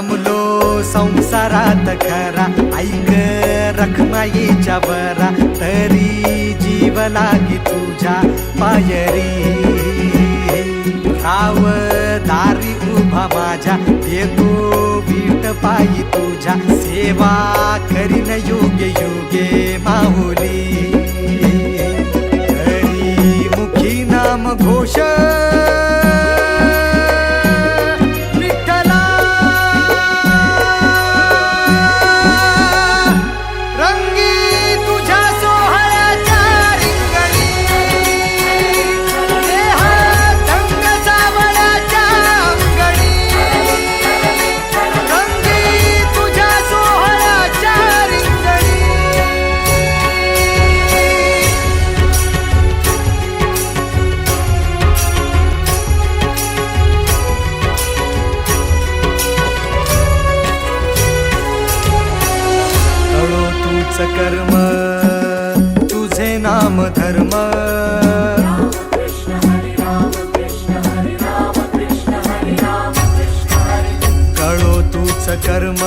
रमलो संसारात खरा, ऐक रखमाईच्या बरा, तरी जीव लागी तुझ्या पायरी. राव दारी उभा माझ्या, देतो बीट पायी तुझ्या, सेवा करीन योगे योगे माहुली. हरी मुखी नाम घोष कर्म तुझे नाम धर्म. कळो तूच कर्म